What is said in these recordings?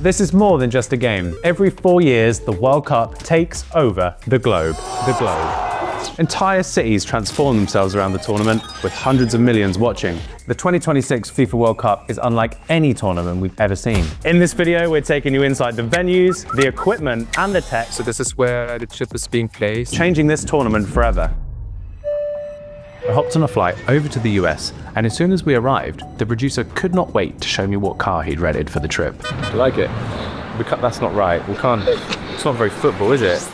This is more than just a game. Every 4 years, the World Cup takes over the globe. Entire cities transform themselves around the tournament, with hundreds of millions watching. The 2026 FIFA World Cup is unlike any tournament we've ever seen. In this video, we're taking you inside the venues, the equipment, and the tech. So this is where the chip is being placed. Changing this tournament forever. I hopped on a flight over to the US, and as soon as we arrived, the producer could not wait to show me what car he'd rented for the trip. I like it. That's not right. We can't. It's not very football, is it?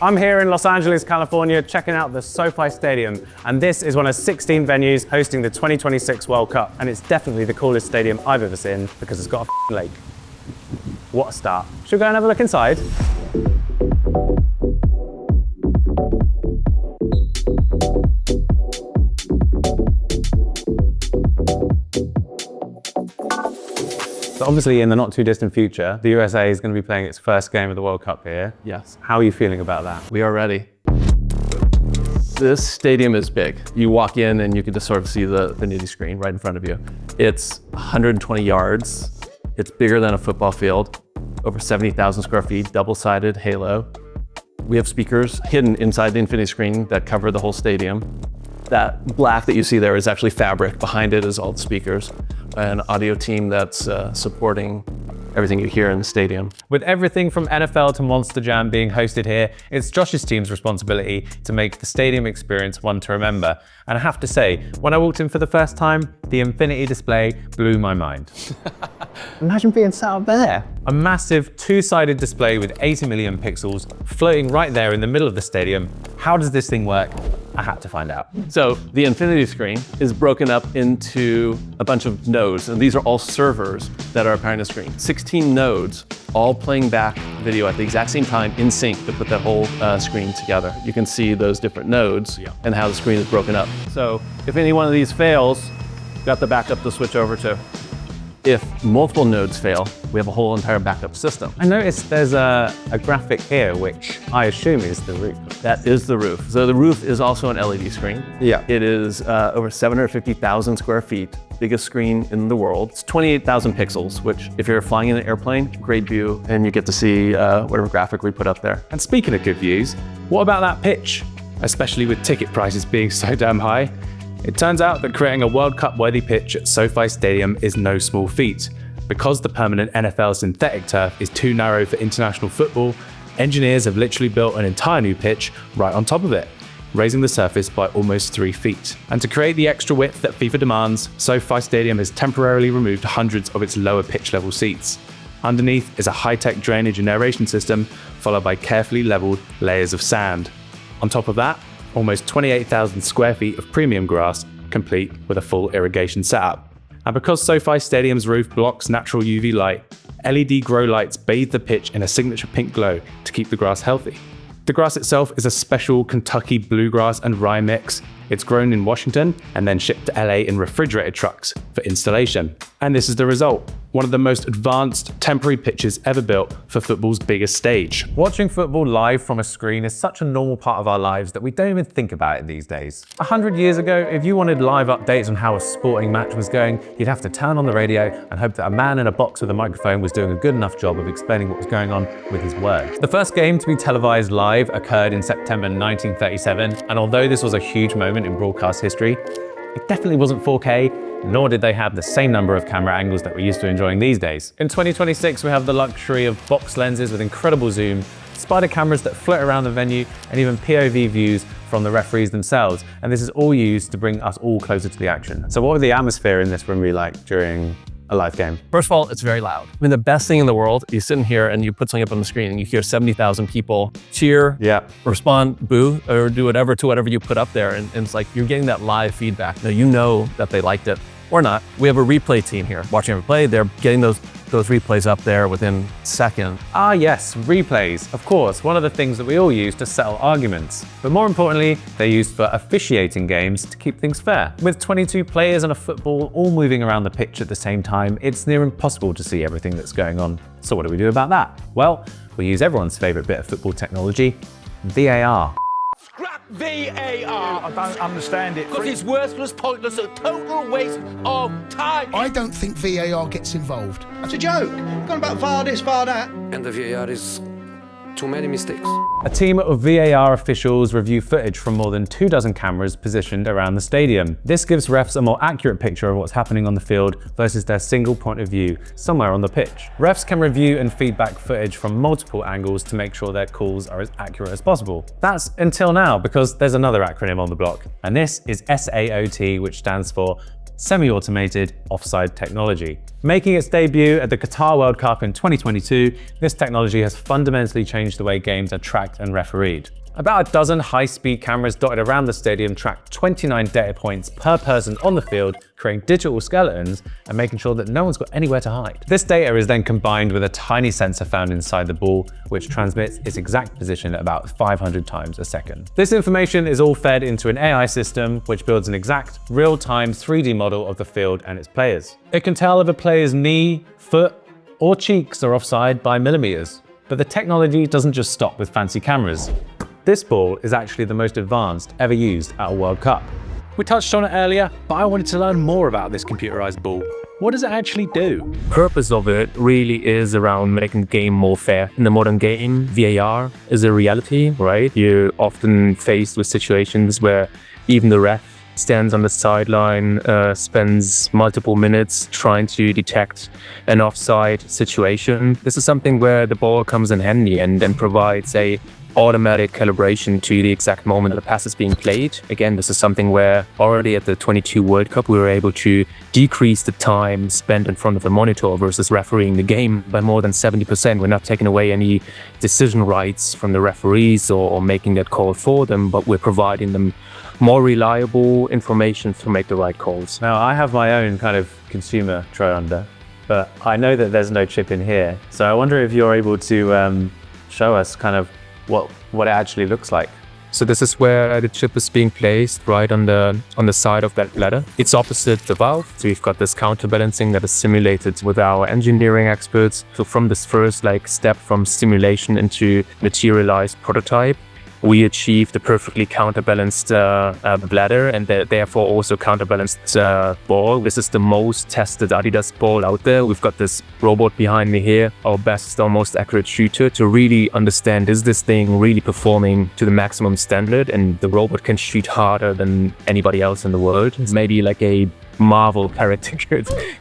I'm here in Los Angeles, California, checking out the SoFi Stadium, and this is one of 16 venues hosting the 2026 World Cup, and it's definitely the coolest stadium I've ever seen because it's got a lake. What a start. Should we go and have a look inside? So obviously in the not too distant future, the USA is going to be playing its first game of the World Cup here. Yes. How are you feeling about that? We are ready. This stadium is big. You walk in and you can just sort of see the nitty screen right in front of you. It's 120 yards. It's bigger than a football field, over 70,000 square feet, double-sided halo. We have speakers hidden inside the infinity screen that cover the whole stadium. That black that you see there is actually fabric. Behind it is all the speakers. An audio team that's supporting everything you hear in the stadium. With everything from NFL to Monster Jam being hosted here, it's Josh's team's responsibility to make the stadium experience one to remember. And I have to say, when I walked in for the first time, the infinity display blew my mind. Imagine being sat up there. A massive two-sided display with 80 million pixels floating right there in the middle of the stadium. How does this thing work? I had to find out. So the infinity screen is broken up into a bunch of nodes, and these are all servers that are behind the screen. 16 nodes, all playing back video at the exact same time in sync to put that whole screen together. You can see those different nodes and how the screen is broken up. So if any one of these fails, you've got the backup to switch over to. If multiple nodes fail, we have a whole entire backup system. I noticed there's a graphic here, which I assume is the roof. That is the roof. So the roof is also an LED screen. Yeah. It is over 750,000 square feet, biggest screen in the world. It's 28,000 pixels, which if you're flying in an airplane, great view, and you get to see whatever graphic we put up there. And speaking of good views, what about that pitch? Especially with ticket prices being so damn high. It turns out that creating a World Cup-worthy pitch at SoFi Stadium is no small feat. Because the permanent NFL synthetic turf is too narrow for international football, engineers have literally built an entire new pitch right on top of it, raising the surface by almost 3 feet. And to create the extra width that FIFA demands, SoFi Stadium has temporarily removed hundreds of its lower pitch level seats. Underneath is a high-tech drainage and aeration system, followed by carefully leveled layers of sand. On top of that, almost 28,000 square feet of premium grass, complete with a full irrigation setup. And because SoFi Stadium's roof blocks natural UV light, LED grow lights bathe the pitch in a signature pink glow to keep the grass healthy. The grass itself is a special Kentucky bluegrass and rye mix. It's grown in Washington and then shipped to LA in refrigerated trucks for installation. And this is the result. One of the most advanced temporary pitches ever built for football's biggest stage. Watching football live from a screen is such a normal part of our lives that we don't even think about it these days. 100 years ago, if you wanted live updates on how a sporting match was going, you'd have to turn on the radio and hope that a man in a box with a microphone was doing a good enough job of explaining what was going on with his words. The first game to be televised live occurred in September 1937, and although this was a huge moment in broadcast history, it definitely wasn't 4K, nor did they have the same number of camera angles that we're used to enjoying these days. In 2026, we have the luxury of box lenses with incredible zoom, spider cameras that float around the venue, and even POV views from the referees themselves. And this is all used to bring us all closer to the action. So what would the atmosphere in this room be like during a live game? First of all, it's very loud. I mean, the best thing in the world, you sit in here and you put something up on the screen and you hear 70,000 people cheer, respond, boo, or do whatever to whatever you put up there. And it's like you're getting that live feedback. Now, you know that they liked it or not. We have a replay team here watching every play. They're getting those replays up there within seconds. Ah yes, replays. Of course, one of the things that we all use to settle arguments. But more importantly, they're used for officiating games to keep things fair. With 22 players and a football all moving around the pitch at the same time, it's near impossible to see everything that's going on. So what do we do about that? Well, we use everyone's favorite bit of football technology, VAR. VAR? I don't understand it. Because it's worthless, pointless, a total waste of time. I don't think VAR gets involved. That's a joke. Gone about VAR this, VAR that. And the VAR is too many mistakes. A team of VAR officials review footage from more than 24 cameras positioned around the stadium. This gives refs a more accurate picture of what's happening on the field versus their single point of view somewhere on the pitch. Refs can review and feedback footage from multiple angles to make sure their calls are as accurate as possible. That's until now, because there's another acronym on the block, and this is SAOT, which stands for Semi-Automated Offside Technology. Making its debut at the Qatar World Cup in 2022, this technology has fundamentally changed the way games are tracked and refereed. About a dozen high-speed cameras dotted around the stadium track 29 data points per person on the field, creating digital skeletons and making sure that no one's got anywhere to hide. This data is then combined with a tiny sensor found inside the ball, which transmits its exact position about 500 times a second. This information is all fed into an AI system, which builds an exact, real-time 3D model of the field and its players. It can tell if a player's knee, foot, or cheeks are offside by millimeters. But the technology doesn't just stop with fancy cameras. This ball is actually the most advanced ever used at a World Cup. We touched on it earlier, but I wanted to learn more about this computerized ball. What does it actually do? Purpose of it really is around making the game more fair. In the modern game, VAR is a reality, right? You're often faced with situations where even the ref stands on the sideline, spends multiple minutes trying to detect an offside situation. This is something where the ball comes in handy and provides a automatic calibration to the exact moment the pass is being played. Again, this is something where already at the 22 World Cup, we were able to decrease the time spent in front of a monitor versus refereeing the game by more than 70%. We're not taking away any decision rights from the referees or making that call for them, but we're providing them more reliable information to make the right calls. Now, I have my own kind of consumer Troyander, but I know that there's no chip in here. So I wonder if you're able to show us kind of what it actually looks like. So this is where the chip is being placed, right on the side of that bladder. It's opposite the valve. So we've got this counterbalancing that is simulated with our engineering experts. So from this first step from simulation into materialized prototype, we achieved a perfectly counterbalanced bladder and therefore also counterbalanced ball. This is the most tested Adidas ball out there. We've got this robot behind me here, our best, our most accurate shooter, to really understand, is this thing really performing to the maximum standard? And the robot can shoot harder than anybody else in the world. It's maybe like a Marvel character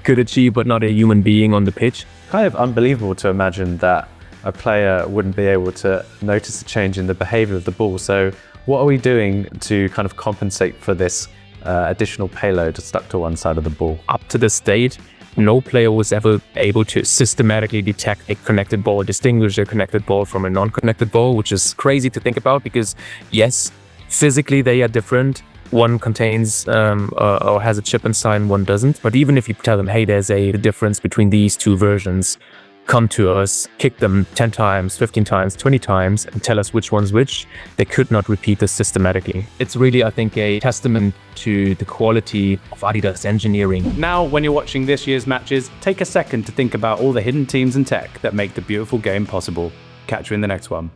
could achieve, but not a human being on the pitch. Kind of unbelievable to imagine that a player wouldn't be able to notice a change in the behavior of the ball. So what are we doing to kind of compensate for this additional payload stuck to one side of the ball? Up to this date, no player was ever able to systematically detect a connected ball, distinguish a connected ball from a non-connected ball, which is crazy to think about because yes, physically they are different. One contains or has a chip inside and one doesn't. But even if you tell them, hey, there's a difference between these two versions, come to us, kick them 10 times, 15 times, 20 times, and tell us which one's which, they could not repeat this systematically. It's really, I think, a testament to the quality of Adidas engineering. Now, when you're watching this year's matches, take a second to think about all the hidden teams and tech that make the beautiful game possible. Catch you in the next one.